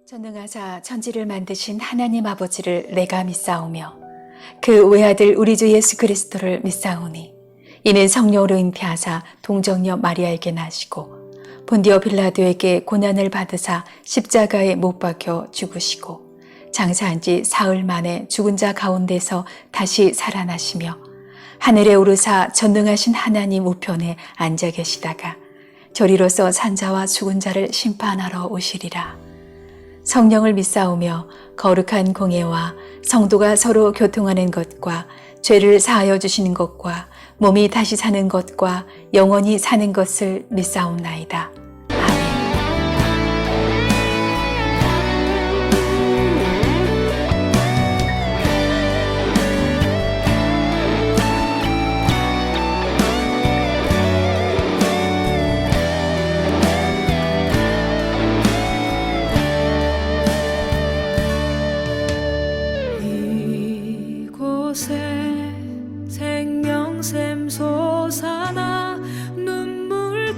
전능하사 천지를 만드신 하나님 아버지를 내가 믿사오며 그 외아들 우리 주 예수 그리스도를 믿사오니 이는 성령으로 잉태하사 동정녀 마리아에게 나시고 본디오 빌라도에게 고난을 받으사 십자가에 못 박혀 죽으시고 장사한 지 사흘 만에 죽은 자 가운데서 다시 살아나시며 하늘에 오르사 전능하신 하나님 우편에 앉아 계시다가 저리로서 산자와 죽은 자를 심판하러 오시리라. 성령을 믿사오며 거룩한 공예와 성도가 서로 교통하는 것과 죄를 사하여 주시는 것과 몸이 다시 사는 것과 영원히 사는 것을 믿사옵나이다. 아멘. 이곳에 생명샘 솟아나 눈물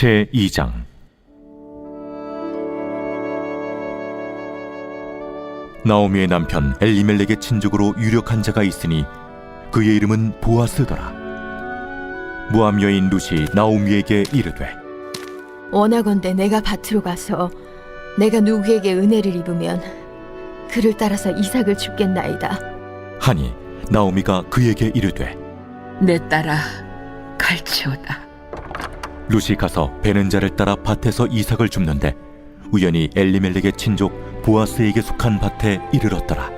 제2장. 나오미의 남편 엘리멜렉의 친족으로 유력한 자가 있으니 그의 이름은 보아스더라. 모압 여인 룻이 나오미에게 이르되, 원하건대 내가 밭으로 가서 내가 누구에게 은혜를 입으면 그를 따라서 이삭을 줍겠나이다. 하니 나오미가 그에게 이르되, 내 딸아, 갈치오다. 룻이 가서 베는 자를 따라 밭에서 이삭을 줍는데 우연히 엘리멜렉의 친족 보아스에게 속한 밭에 이르렀더라.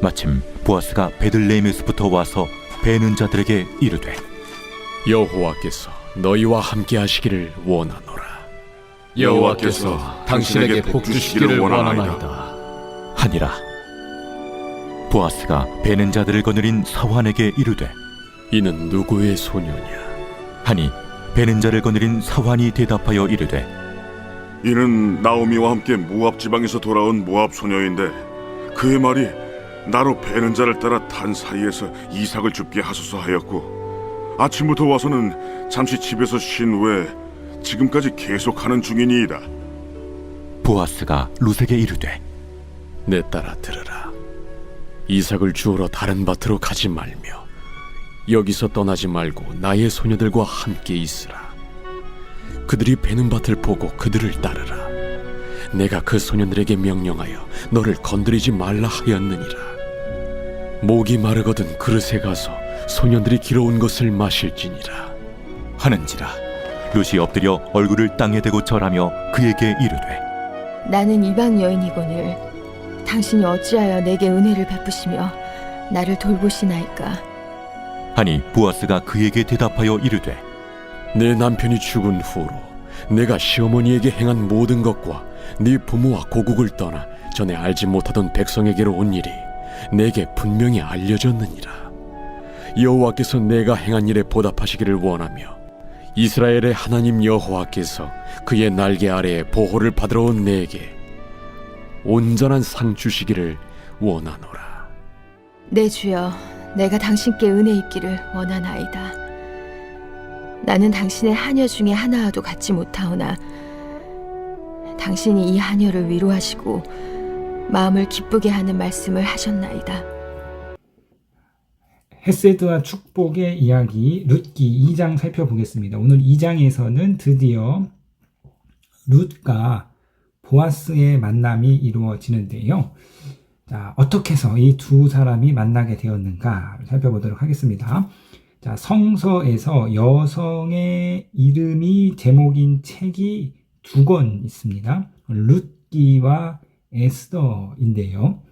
마침 보아스가 베들레헴에서부터 와서 베는 자들에게 이르되, 여호와께서 너희와 함께 하시기를 원하노라. 여호와께서 당신에게 복 주시기를 원하나이다 하니라. 보아스가 베는 자들을 거느린 사환에게 이르되, 이는 누구의 소녀냐? 하니 베는 자를 거느린 사환이 대답하여 이르되, 이는 나오미와 함께 모압 지방에서 돌아온 모압 소녀인데 그의 말이 나로 베는 자를 따라 단 사이에서 이삭을 줍게 하소서 하였고 아침부터 와서는 잠시 집에서 쉰 후에 지금까지 계속하는 중이니이다. 보아스가 룻에게 이르되, 내 딸아 들으라. 이삭을 주우러 다른 밭으로 가지 말며 여기서 떠나지 말고 나의 소녀들과 함께 있으라. 그들이 베는 밭을 보고 그들을 따르라. 내가 그 소년들에게 명령하여 너를 건드리지 말라 하였느니라. 목이 마르거든 그릇에 가서 소년들이 길어온 것을 마실지니라. 하는지라. 룻이 엎드려 얼굴을 땅에 대고 절하며 그에게 이르되, 나는 이방 여인이거늘 당신이 어찌하여 내게 은혜를 베푸시며 나를 돌보시나이까. 하니 보아스가 그에게 대답하여 이르되, 내 남편이 죽은 후로 내가 시어머니에게 행한 모든 것과 네 부모와 고국을 떠나 전에 알지 못하던 백성에게로 온 일이 내게 분명히 알려졌느니라. 여호와께서 내가 행한 일에 보답하시기를 원하며 이스라엘의 하나님 여호와께서 그의 날개 아래에 보호를 받으러 온 내게 온전한 상 주시기를 원하노라. 내 주여, 내가 당신께 은혜 입기를 원하나이다. 나는 당신의 하녀 중에 하나와도 같지 못하오나 당신이 이 하녀를 위로하시고 마음을 기쁘게 하는 말씀을 하셨나이다. 헤세드와 축복의 이야기 룻기 2장 살펴보겠습니다. 오늘 2장에서는 드디어 룻과 보아스의 만남이 이루어지는데요. 자, 어떻게 해서 이 두 사람이 만나게 되었는가 살펴보도록 하겠습니다. 자, 성서에서 여성의 이름이 제목인 책이 2권 있습니다. 룻기와 에스더인데요.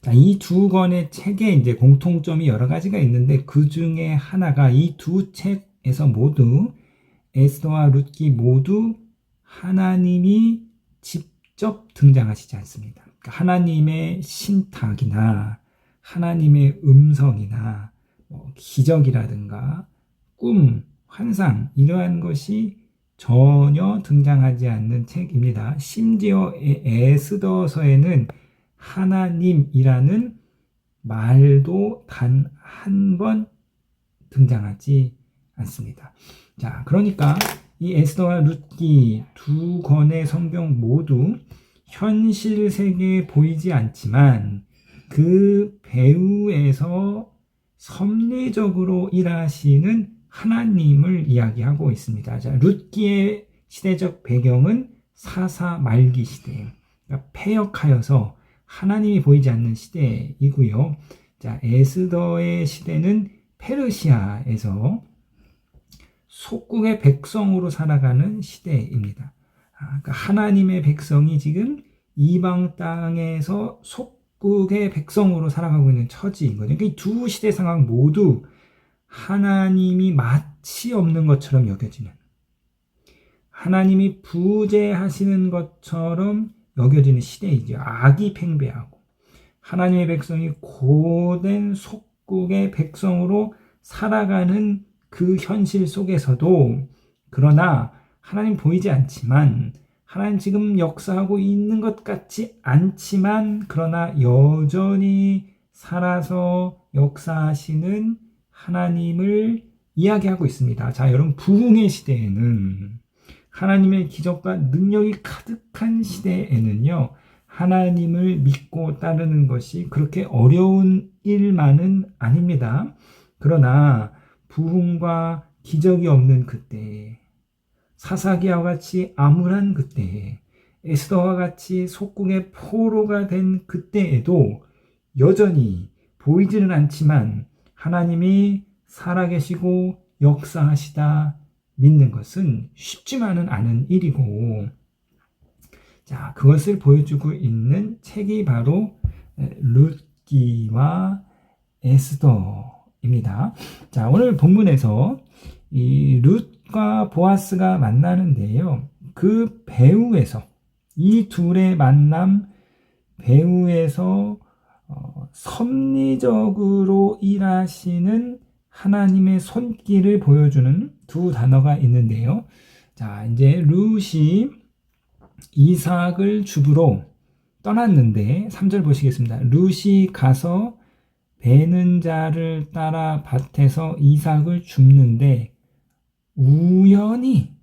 자, 이 2권의 책에 이제 공통점이 여러 가지가 있는데 그 중에 하나가 이 두 책에서 모두 에스더와 룻기 모두 하나님이 직접 등장하시지 않습니다. 그러니까 하나님의 신탁이나 하나님의 음성이나 기적이라든가 꿈, 환상 이러한 것이 전혀 등장하지 않는 책입니다. 심지어 에스더서에는 하나님이라는 말도 단 한 번 등장하지 않습니다. 자, 그러니까 이 에스더와 룻기 2권의 성경 모두 현실 세계에 보이지 않지만 그 배후에서 섭리적으로 일하시는 하나님을 이야기하고 있습니다. 자, 룻기의 시대적 배경은 사사 말기 시대, 그러니까 패역하여서 하나님이 보이지 않는 시대이고요. 자, 에스더의 시대는 페르시아에서 속국의 백성으로 살아가는 시대입니다. 그러니까 하나님의 백성이 지금 이방 땅에서 속국의 백성으로 살아가고 있는 처지인 거죠. 그러니까 이 두 시대 상황 모두 하나님이 마치 없는 것처럼 여겨지는, 하나님이 부재하시는 것처럼 여겨지는 시대이죠. 악이 팽배하고 하나님의 백성이 고된 속국의 백성으로 살아가는 그 현실 속에서도, 그러나 하나님 보이지 않지만, 하나님 지금 역사하고 있는 것 같지 않지만, 그러나 여전히 살아서 역사하시는 하나님을 이야기하고 있습니다. 자, 여러분, 부흥의 시대에는, 하나님의 기적과 능력이 가득한 시대에는요, 하나님을 믿고 따르는 것이 그렇게 어려운 일만은 아닙니다. 그러나 부흥과 기적이 없는 그때, 사사기와 같이 암울한 그때, 에스더와 같이 속국의 포로가 된 그때에도 여전히 보이지는 않지만 하나님이 살아계시고 역사하시다 믿는 것은 쉽지만은 않은 일이고, 자, 그것을 보여주고 있는 책이 바로 룻기와 에스더입니다. 자, 오늘 본문에서 이 룻과 보아스가 만나는데요. 그 배후에서, 이 둘의 만남 배후에서 섭리적으로 일하시는 하나님의 손길을 보여주는 두 단어가 있는데요. 자, 이제 룻이 이삭을 주부로 떠났는데 3절 보시겠습니다. 룻이 가서 베는 자를 따라 밭에서 이삭을 줍는데 우연히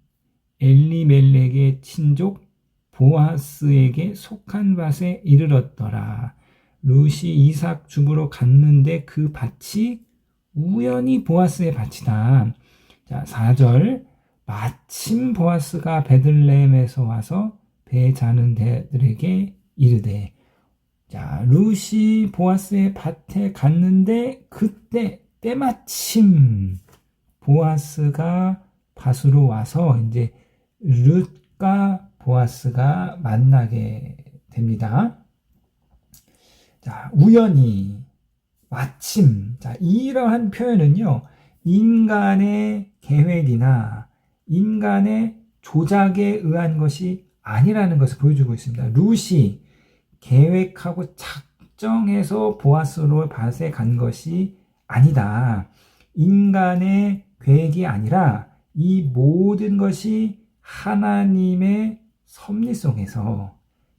엘리멜렉의 친족 보아스에게 속한 밭에 이르렀더라. 룻이 이삭 주부로 갔는데 그 밭이 우연히 보아스의 밭이다. 자, 4절. 마침 보아스가 베들레헴에서 와서 배 자는 데들에게 이르되. 자, 룻이 보아스의 밭에 갔는데 그때 때마침 보아스가 밭으로 와서 이제 룻과 보아스가 만나게 됩니다. 자, 우연히, 마침. 자, 이러한 표현은요, 인간의 계획이나 인간의 조작에 의한 것이 아니라는 것을 보여주고 있습니다. 룻이 계획하고 작정해서 보아스로 밭에 간 것이 아니다. 인간의 계획이 아니라 이 모든 것이 하나님의 섭리 속에서,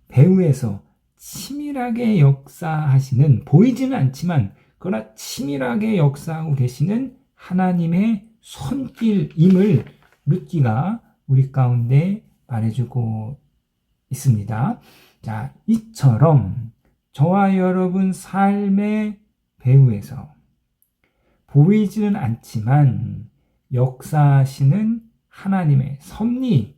배후에서 치밀하게 역사하시는, 보이지는 않지만 그러나 치밀하게 역사하고 계시는 하나님의 손길임을 룻기가 우리 가운데 말해주고 있습니다. 자, 이처럼 저와 여러분 삶의 배후에서 보이지는 않지만 역사하시는 하나님의 섭리,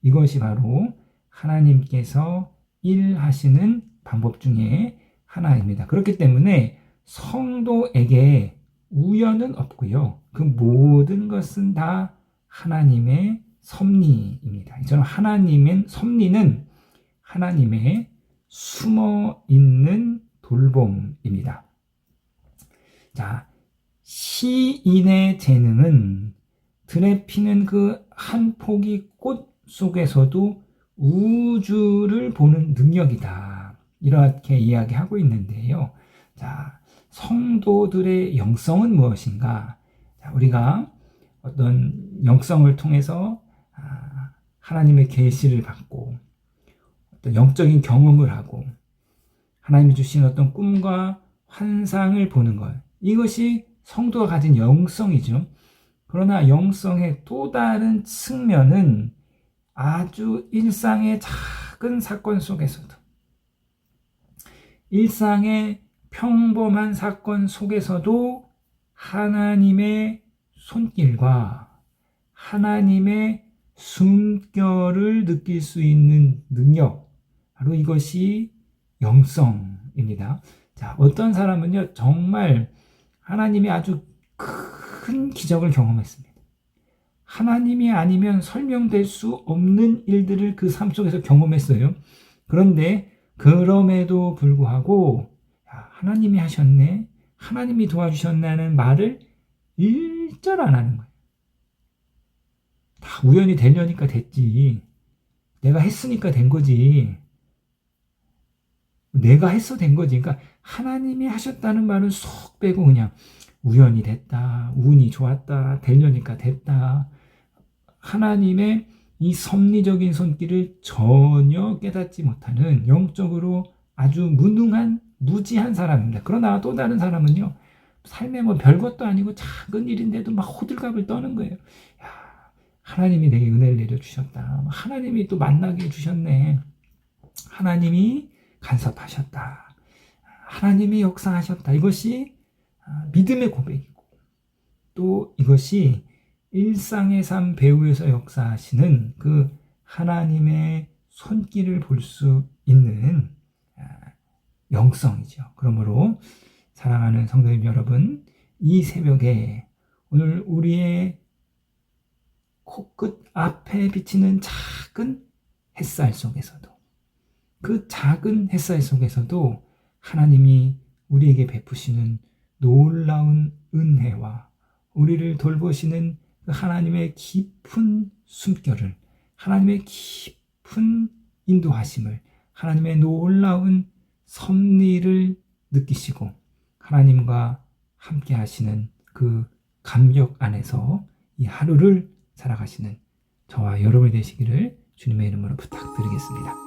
이것이 바로 하나님께서 일하시는 방법 중에 하나입니다. 그렇기 때문에 성도에게 우연은 없고요. 그 모든 것은 다 하나님의 섭리입니다. 이처럼 하나님의 섭리는 하나님의 숨어 있는 돌봄입니다. 자, 시인의 재능은 들에 피는 그 한 포기 꽃 속에서도 우주를 보는 능력이다. 이렇게 이야기하고 있는데요. 자, 성도들의 영성은 무엇인가? 자, 우리가 어떤 영성을 통해서 하나님의 계시를 받고 어떤 영적인 경험을 하고 하나님이 주신 어떤 꿈과 환상을 보는 것, 이것이 성도가 가진 영성이죠. 그러나 영성의 또 다른 측면은 아주 일상의 작은 사건 속에서도, 일상의 평범한 사건 속에서도 하나님의 손길과 하나님의 숨결을 느낄 수 있는 능력, 바로 이것이 영성입니다. 자, 어떤 사람은요, 정말 하나님이 아주 큰 기적을 경험했습니다. 하나님이 아니면 설명될 수 없는 일들을 그 삶 속에서 경험했어요. 그런데 그럼에도 불구하고 하나님이 하셨네, 하나님이 도와주셨나는 말을 일절 안 하는 거예요. 다 우연히 되려니까 됐지, 내가 했으니까 된 거지, 내가 했어 된 거지. 그러니까 하나님이 하셨다는 말은 쏙 빼고 그냥 우연히 됐다, 운이 좋았다, 되려니까 됐다, 하나님의 이 섭리적인 손길을 전혀 깨닫지 못하는 영적으로 아주 무능한, 무지한 사람입니다. 그러나 또 다른 사람은요, 삶에 뭐 별것도 아니고 작은 일인데도 막 호들갑을 떠는 거예요. 야, 하나님이 내게 은혜를 내려주셨다. 하나님이 또 만나게 해주셨네. 하나님이 간섭하셨다. 하나님이 역사하셨다. 이것이 믿음의 고백이고, 또 이것이 일상의 삶 배후에서 역사하시는 그 하나님의 손길을 볼 수 있는 영성이죠. 그러므로 사랑하는 성도님 여러분, 이 새벽에 오늘 우리의 코끝 앞에 비치는 작은 햇살 속에서도, 그 작은 햇살 속에서도 하나님이 우리에게 베푸시는 놀라운 은혜와 우리를 돌보시는 그 하나님의 깊은 숨결을, 하나님의 깊은 인도하심을, 하나님의 놀라운 섭리를 느끼시고 하나님과 함께 하시는 그 감격 안에서 이 하루를 살아가시는 저와 여러분이 되시기를 주님의 이름으로 부탁드리겠습니다.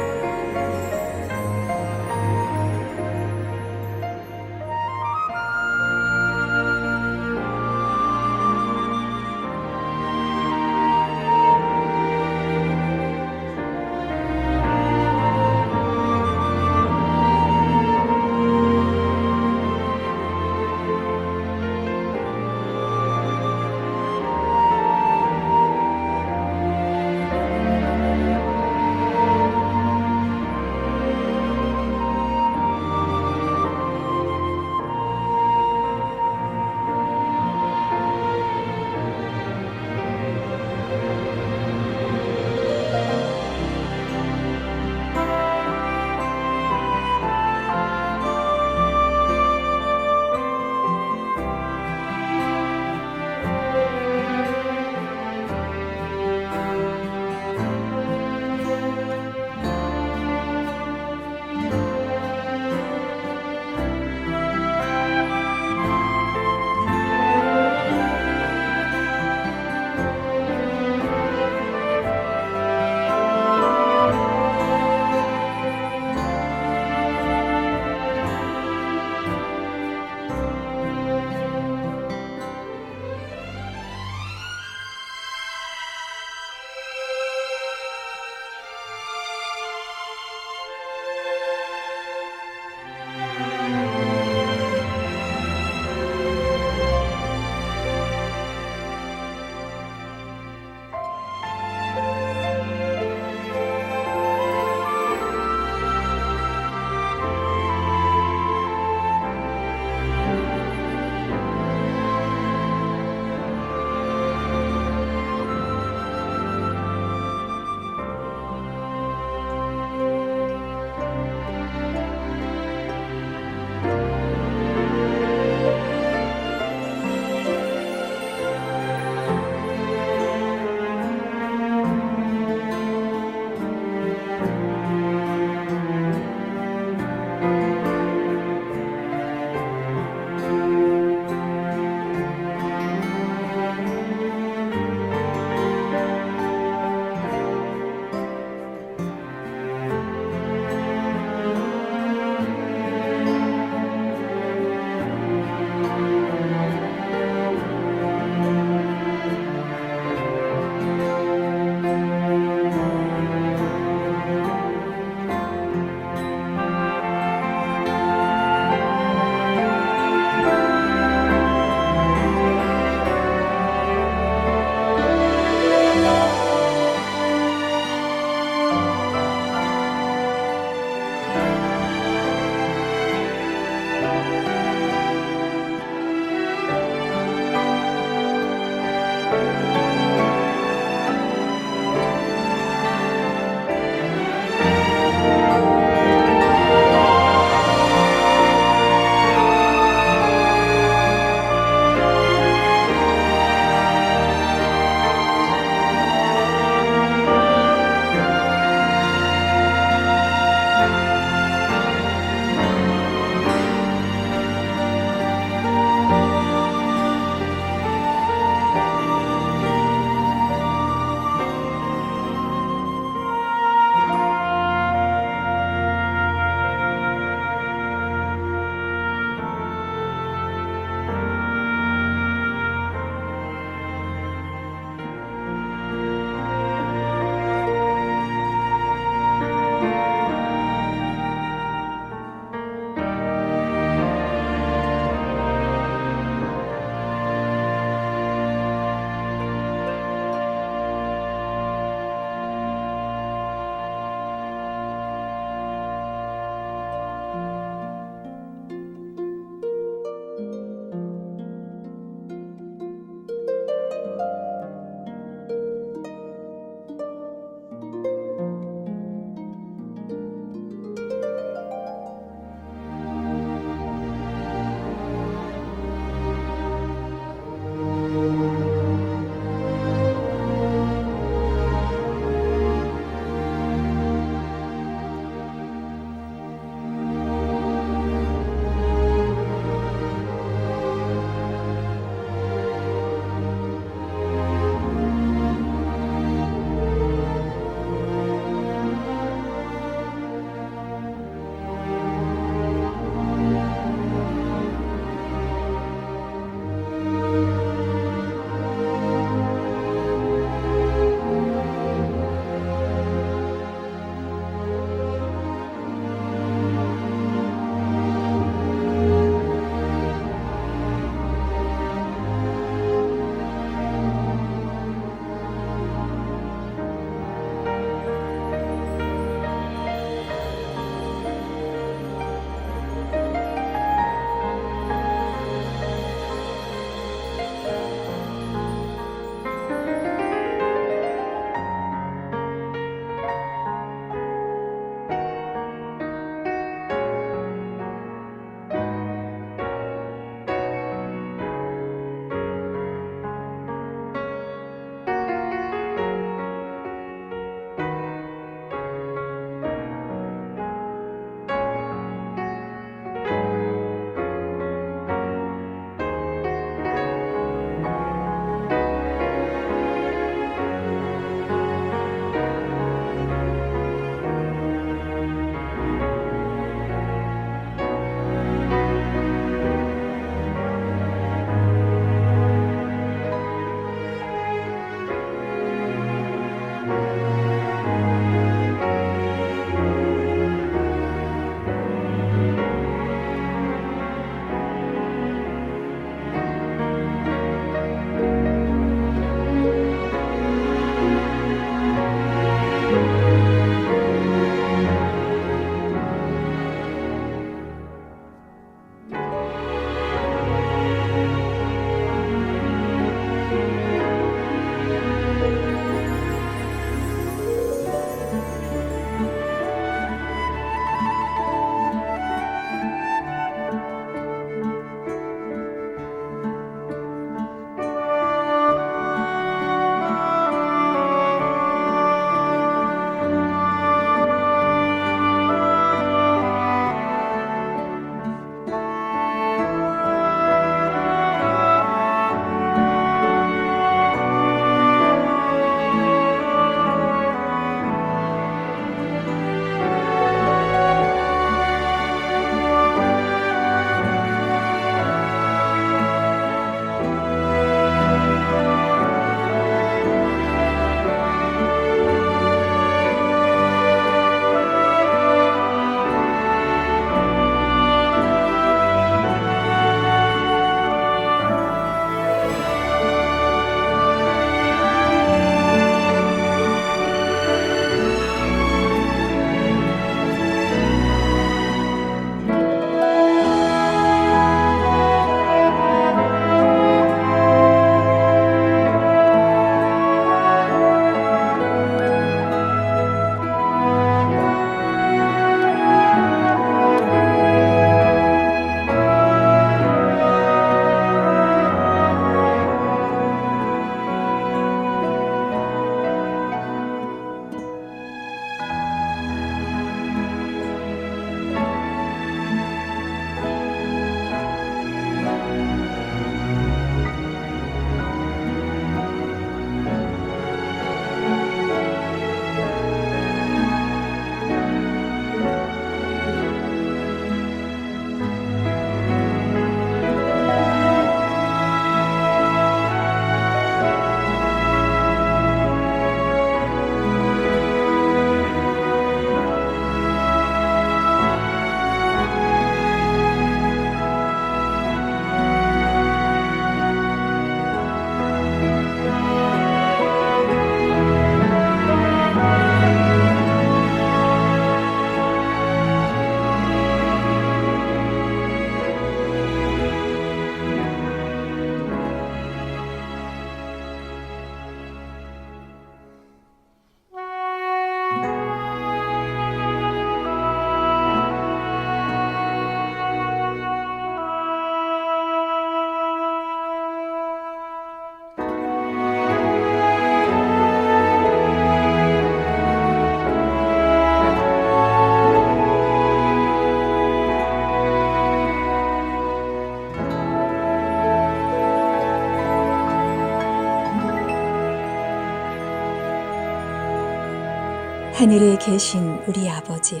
하늘에 계신 우리 아버지여,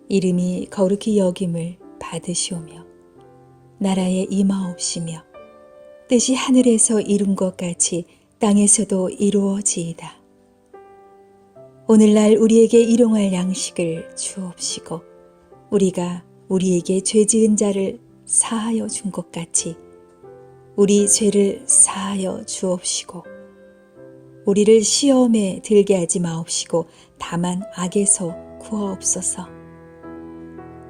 이름이 거룩히 여김을 받으시오며 나라에 임하옵시며 뜻이 하늘에서 이룬 것 같이 땅에서도 이루어지이다. 오늘날 우리에게 일용할 양식을 주옵시고 우리가 우리에게 죄 지은 자를 사하여 준 것 같이 우리 죄를 사하여 주옵시고 우리를 시험에 들게 하지 마옵시고 다만 악에서 구하옵소서.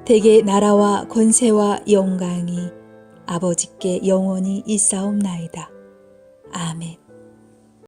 대개 나라와 권세와 영광이 아버지께 영원히 있사옵나이다. 아멘.